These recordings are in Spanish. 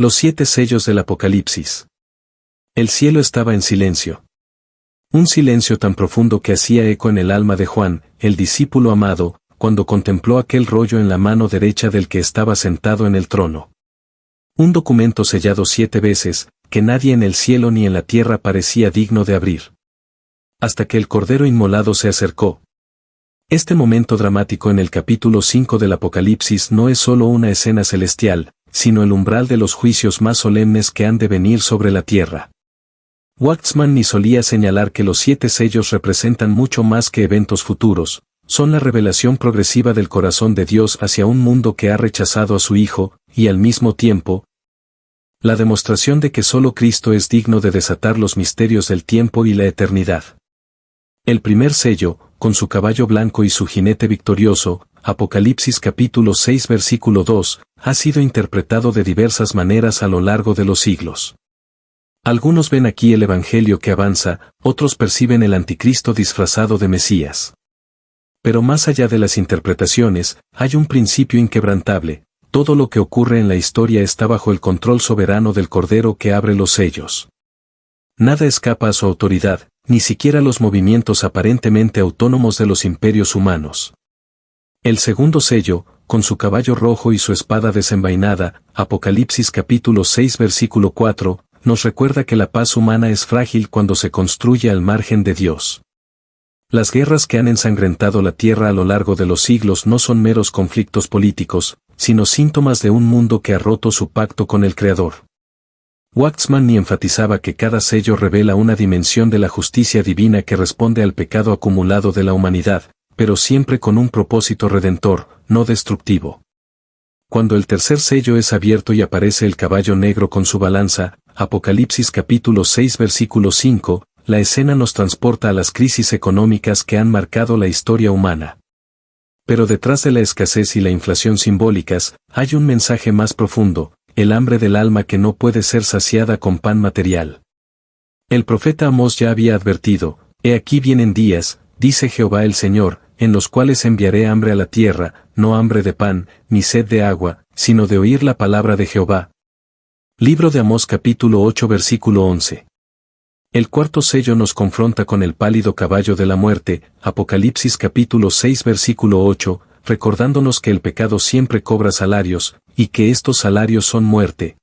Los 7 sellos del Apocalipsis. El cielo estaba en silencio. Un silencio tan profundo que hacía eco en el alma de Juan, el discípulo amado, cuando contempló aquel rollo en la mano derecha del que estaba sentado en el trono. Un documento sellado 7 veces, que nadie en el cielo ni en la tierra parecía digno de abrir. Hasta que el Cordero Inmolado se acercó. Este momento dramático en el capítulo 5 del Apocalipsis no es solo una escena celestial, sino el umbral de los juicios más solemnes que han de venir sobre la tierra. Waxman ni solía señalar que los 7 sellos representan mucho más que eventos futuros, son la revelación progresiva del corazón de Dios hacia un mundo que ha rechazado a su Hijo, y al mismo tiempo, la demostración de que solo Cristo es digno de desatar los misterios del tiempo y la eternidad. El primer sello, con su caballo blanco y su jinete victorioso, Apocalipsis capítulo 6 versículo 2, ha sido interpretado de diversas maneras a lo largo de los siglos. Algunos ven aquí el Evangelio que avanza, otros perciben el anticristo disfrazado de Mesías. Pero más allá de las interpretaciones, hay un principio inquebrantable: todo lo que ocurre en la historia está bajo el control soberano del Cordero que abre los sellos. Nada escapa a su autoridad, ni siquiera los movimientos aparentemente autónomos de los imperios humanos. El segundo sello, con su caballo rojo y su espada desenvainada, Apocalipsis capítulo 6 versículo 4, nos recuerda que la paz humana es frágil cuando se construye al margen de Dios. Las guerras que han ensangrentado la tierra a lo largo de los siglos no son meros conflictos políticos, sino síntomas de un mundo que ha roto su pacto con el Creador. Waxman ni enfatizaba que cada sello revela una dimensión de la justicia divina que responde al pecado acumulado de la humanidad, pero siempre con un propósito redentor, no destructivo. Cuando el tercer sello es abierto y aparece el caballo negro con su balanza, Apocalipsis capítulo 6 versículo 5, la escena nos transporta a las crisis económicas que han marcado la historia humana. Pero detrás de la escasez y la inflación simbólicas, hay un mensaje más profundo: el hambre del alma que no puede ser saciada con pan material. El profeta Amós ya había advertido: «He aquí vienen días, dice Jehová el Señor, en los cuales enviaré hambre a la tierra, no hambre de pan, ni sed de agua, sino de oír la palabra de Jehová». Libro de Amós capítulo 8 versículo 11. El cuarto sello nos confronta con el pálido caballo de la muerte, Apocalipsis capítulo 6 versículo 8, recordándonos que el pecado siempre cobra salarios, y que estos salarios son muerte.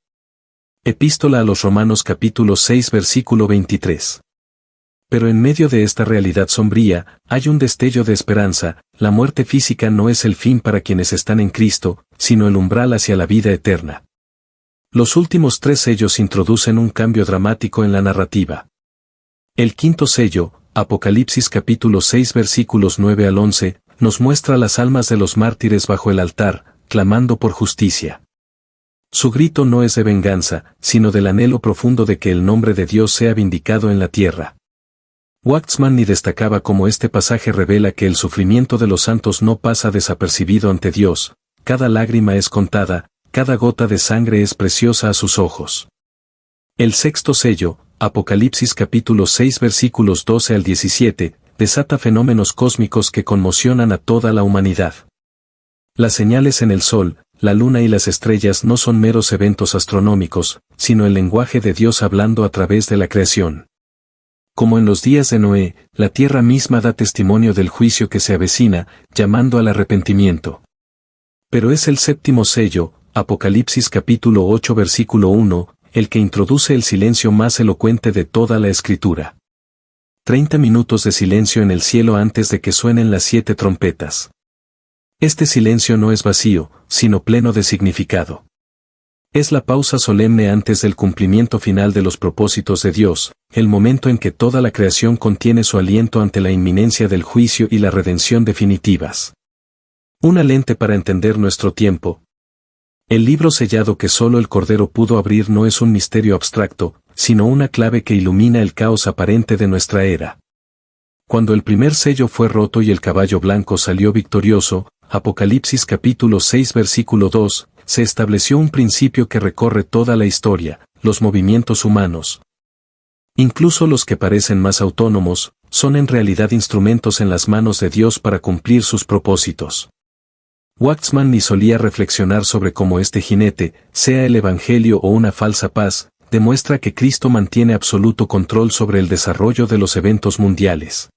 Epístola a los Romanos capítulo 6 versículo 23. Pero en medio de esta realidad sombría, hay un destello de esperanza: la muerte física no es el fin para quienes están en Cristo, sino el umbral hacia la vida eterna. Los últimos 3 sellos introducen un cambio dramático en la narrativa. El quinto sello, Apocalipsis capítulo 6 versículos 9 al 11, nos muestra las almas de los mártires bajo el altar, clamando por justicia. Su grito no es de venganza, sino del anhelo profundo de que el nombre de Dios sea vindicado en la tierra. Waxman ni destacaba cómo este pasaje revela que el sufrimiento de los santos no pasa desapercibido ante Dios: cada lágrima es contada, cada gota de sangre es preciosa a sus ojos. El sexto sello, Apocalipsis capítulo 6 versículos 12 al 17, desata fenómenos cósmicos que conmocionan a toda la humanidad. Las señales en el sol, la luna y las estrellas no son meros eventos astronómicos, sino el lenguaje de Dios hablando a través de la creación. Como en los días de Noé, la tierra misma da testimonio del juicio que se avecina, llamando al arrepentimiento. Pero es el séptimo sello, Apocalipsis capítulo 8 versículo 1, el que introduce el silencio más elocuente de toda la Escritura. 30 minutos de silencio en el cielo antes de que suenen las 7 trompetas. Este silencio no es vacío, sino pleno de significado. Es la pausa solemne antes del cumplimiento final de los propósitos de Dios, el momento en que toda la creación contiene su aliento ante la inminencia del juicio y la redención definitivas. Una lente para entender nuestro tiempo. El libro sellado que solo el Cordero pudo abrir no es un misterio abstracto, sino una clave que ilumina el caos aparente de nuestra era. Cuando el primer sello fue roto y el caballo blanco salió victorioso, Apocalipsis capítulo 6 versículo 2, se estableció un principio que recorre toda la historia: los movimientos humanos, incluso los que parecen más autónomos, son en realidad instrumentos en las manos de Dios para cumplir sus propósitos. Waxman solía reflexionar sobre cómo este jinete, sea el Evangelio o una falsa paz, demuestra que Cristo mantiene absoluto control sobre el desarrollo de los eventos mundiales.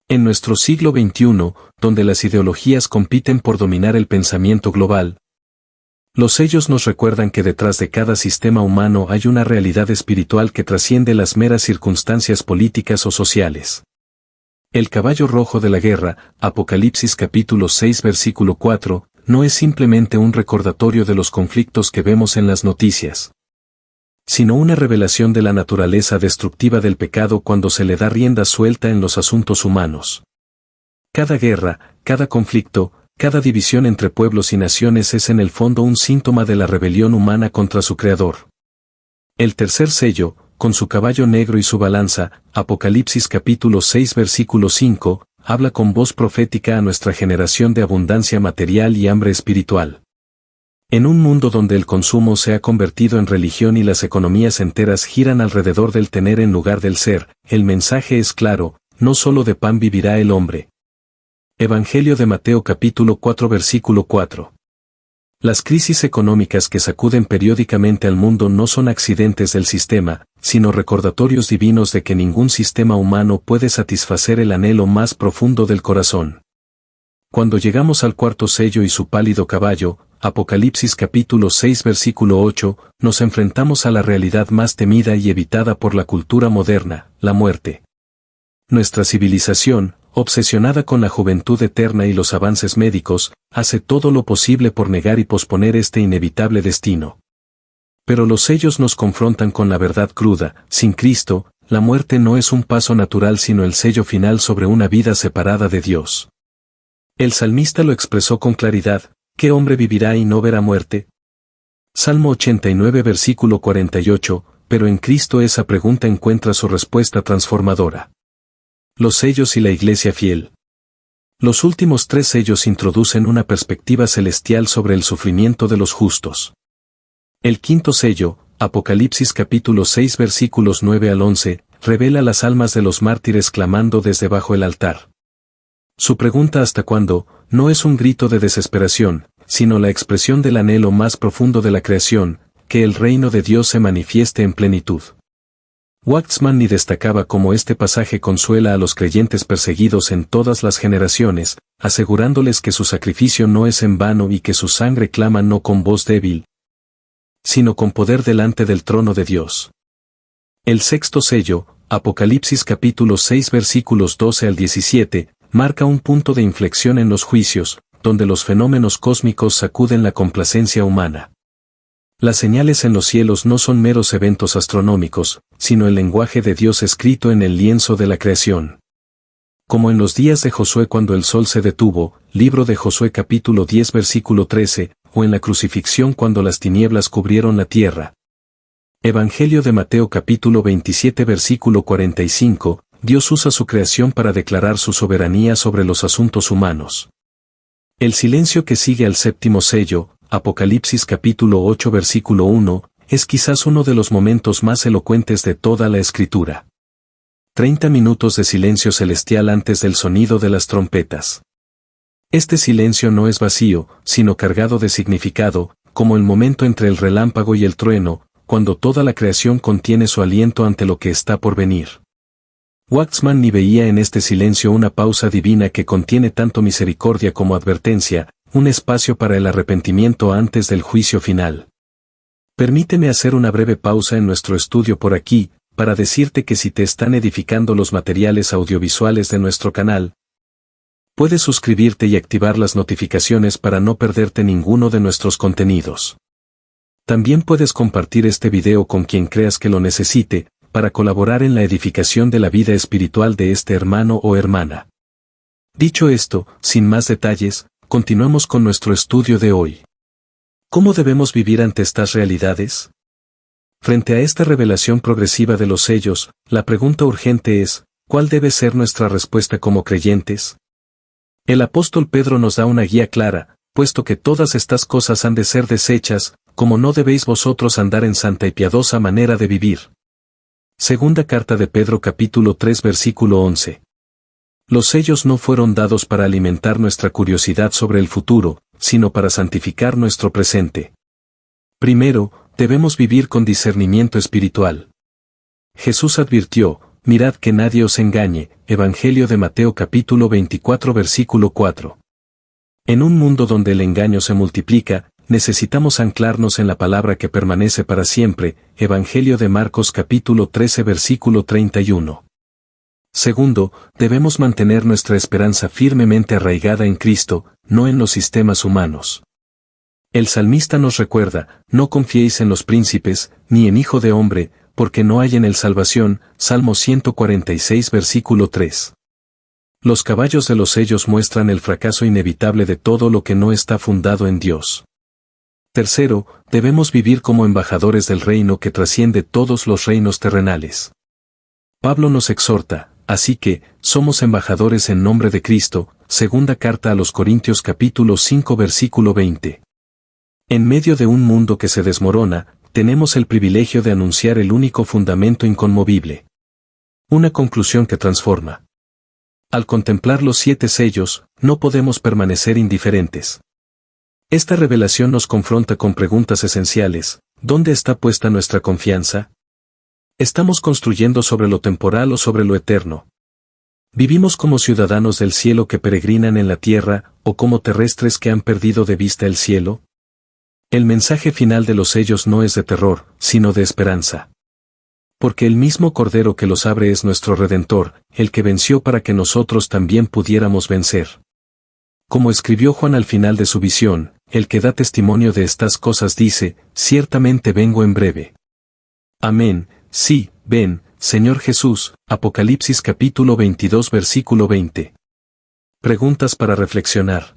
En nuestro siglo XXI, donde las ideologías compiten por dominar el pensamiento global, los sellos nos recuerdan que detrás de cada sistema humano hay una realidad espiritual que trasciende las meras circunstancias políticas o sociales. El caballo rojo de la guerra, Apocalipsis capítulo 6 versículo 4, no es simplemente un recordatorio de los conflictos que vemos en las noticias, sino una revelación de la naturaleza destructiva del pecado cuando se le da rienda suelta en los asuntos humanos. Cada guerra, cada conflicto, cada división entre pueblos y naciones es en el fondo un síntoma de la rebelión humana contra su Creador. El tercer sello, con su caballo negro y su balanza, Apocalipsis capítulo 6 versículo 5, habla con voz profética a nuestra generación de abundancia material y hambre espiritual. En un mundo donde el consumo se ha convertido en religión y las economías enteras giran alrededor del tener en lugar del ser, el mensaje es claro: no solo de pan vivirá el hombre. Evangelio de Mateo capítulo 4 versículo 4. Las crisis económicas que sacuden periódicamente al mundo no son accidentes del sistema, sino recordatorios divinos de que ningún sistema humano puede satisfacer el anhelo más profundo del corazón. Cuando llegamos al cuarto sello y su pálido caballo, Apocalipsis capítulo 6 versículo 8, nos enfrentamos a la realidad más temida y evitada por la cultura moderna, la muerte. Nuestra civilización, obsesionada con la juventud eterna y los avances médicos, hace todo lo posible por negar y posponer este inevitable destino. Pero los sellos nos confrontan con la verdad cruda: sin Cristo, la muerte no es un paso natural sino el sello final sobre una vida separada de Dios. El salmista lo expresó con claridad: ¿qué hombre vivirá y no verá muerte? Salmo 89 versículo 48, pero en Cristo esa pregunta encuentra su respuesta transformadora. Los sellos y la iglesia fiel. Los últimos tres sellos introducen una perspectiva celestial sobre el sufrimiento de los justos. El quinto sello, Apocalipsis capítulo 6 versículos 9 al 11, revela las almas de los mártires clamando desde bajo el altar. Su pregunta ¿hasta cuándo? No es un grito de desesperación, sino la expresión del anhelo más profundo de la creación, que el reino de Dios se manifieste en plenitud. Waxman destacaba cómo este pasaje consuela a los creyentes perseguidos en todas las generaciones, asegurándoles que su sacrificio no es en vano y que su sangre clama no con voz débil, sino con poder delante del trono de Dios. El sexto sello, Apocalipsis capítulo 6 versículos 12 al 17, marca un punto de inflexión en los juicios, donde los fenómenos cósmicos sacuden la complacencia humana. Las señales en los cielos no son meros eventos astronómicos, sino el lenguaje de Dios escrito en el lienzo de la creación. Como en los días de Josué cuando el sol se detuvo, libro de Josué capítulo 10 versículo 13, o en la crucifixión cuando las tinieblas cubrieron la tierra. Evangelio de Mateo capítulo 27 versículo 45, Dios usa su creación para declarar su soberanía sobre los asuntos humanos. El silencio que sigue al séptimo sello, Apocalipsis capítulo 8 versículo 1, es quizás uno de los momentos más elocuentes de toda la Escritura. 30 minutos de silencio celestial antes del sonido de las trompetas. Este silencio no es vacío, sino cargado de significado, como el momento entre el relámpago y el trueno, cuando toda la creación contiene su aliento ante lo que está por venir. Waxman veía en este silencio una pausa divina que contiene tanto misericordia como advertencia, un espacio para el arrepentimiento antes del juicio final. Permíteme hacer una breve pausa en nuestro estudio por aquí, para decirte que si te están edificando los materiales audiovisuales de nuestro canal, puedes suscribirte y activar las notificaciones para no perderte ninguno de nuestros contenidos. También puedes compartir este video con quien creas que lo necesite, para colaborar en la edificación de la vida espiritual de este hermano o hermana. Dicho esto, sin más detalles, continuamos con nuestro estudio de hoy. ¿Cómo debemos vivir ante estas realidades? Frente a esta revelación progresiva de los sellos, la pregunta urgente es, ¿cuál debe ser nuestra respuesta como creyentes? El apóstol Pedro nos da una guía clara, puesto que todas estas cosas han de ser deshechas, como no debéis vosotros andar en santa y piadosa manera de vivir. Segunda carta de Pedro capítulo 3 versículo 11. Los sellos no fueron dados para alimentar nuestra curiosidad sobre el futuro, sino para santificar nuestro presente. Primero, debemos vivir con discernimiento espiritual. Jesús advirtió, mirad que nadie os engañe, Evangelio de Mateo capítulo 24 versículo 4. En un mundo donde el engaño se multiplica, necesitamos anclarnos en la palabra que permanece para siempre, Evangelio de Marcos capítulo 13 versículo 31. Segundo, debemos mantener nuestra esperanza firmemente arraigada en Cristo, no en los sistemas humanos. El salmista nos recuerda, no confiéis en los príncipes, ni en hijo de hombre, porque no hay en él salvación, Salmo 146 versículo 3. Los caballos de los sellos muestran el fracaso inevitable de todo lo que no está fundado en Dios. Tercero, debemos vivir como embajadores del reino que trasciende todos los reinos terrenales. Pablo nos exhorta, así que, somos embajadores en nombre de Cristo, segunda carta a los Corintios capítulo 5 versículo 20. En medio de un mundo que se desmorona, tenemos el privilegio de anunciar el único fundamento inconmovible. Una conclusión que transforma. Al contemplar los 7 sellos, no podemos permanecer indiferentes. Esta revelación nos confronta con preguntas esenciales: ¿dónde está puesta nuestra confianza? ¿Estamos construyendo sobre lo temporal o sobre lo eterno? ¿Vivimos como ciudadanos del cielo que peregrinan en la tierra, o como terrestres que han perdido de vista el cielo? El mensaje final de los sellos no es de terror, sino de esperanza. Porque el mismo Cordero que los abre es nuestro Redentor, el que venció para que nosotros también pudiéramos vencer. Como escribió Juan al final de su visión, el que da testimonio de estas cosas dice, ciertamente vengo en breve. Amén, sí, ven, Señor Jesús, Apocalipsis capítulo 22 versículo 20. Preguntas para reflexionar.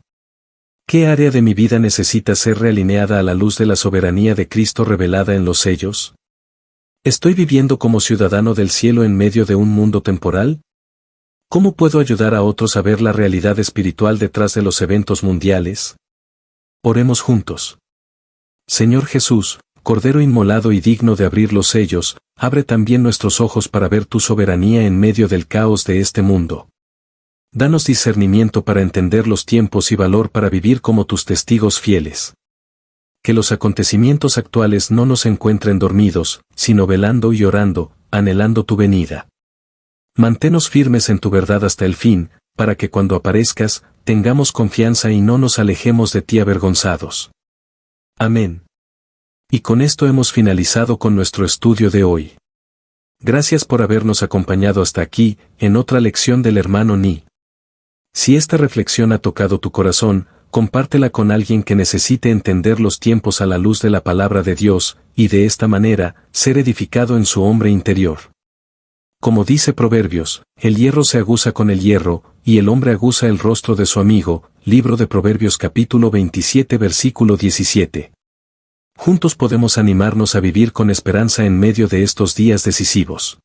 ¿Qué área de mi vida necesita ser realineada a la luz de la soberanía de Cristo revelada en los sellos? ¿Estoy viviendo como ciudadano del cielo en medio de un mundo temporal? ¿Cómo puedo ayudar a otros a ver la realidad espiritual detrás de los eventos mundiales? Oremos juntos. Señor Jesús, Cordero inmolado y digno de abrir los sellos, abre también nuestros ojos para ver tu soberanía en medio del caos de este mundo. Danos discernimiento para entender los tiempos y valor para vivir como tus testigos fieles. Que los acontecimientos actuales no nos encuentren dormidos, sino velando y orando, anhelando tu venida. Manténnos firmes en tu verdad hasta el fin, para que cuando aparezcas, tengamos confianza y no nos alejemos de ti avergonzados. Amén. Y con esto hemos finalizado con nuestro estudio de hoy. Gracias por habernos acompañado hasta aquí, en otra lección del hermano Ni. Si esta reflexión ha tocado tu corazón, compártela con alguien que necesite entender los tiempos a la luz de la palabra de Dios, y de esta manera, ser edificado en su hombre interior. Como dice Proverbios, el hierro se aguza con el hierro, y el hombre aguza el rostro de su amigo, libro de Proverbios capítulo 27 versículo 17. Juntos podemos animarnos a vivir con esperanza en medio de estos días decisivos.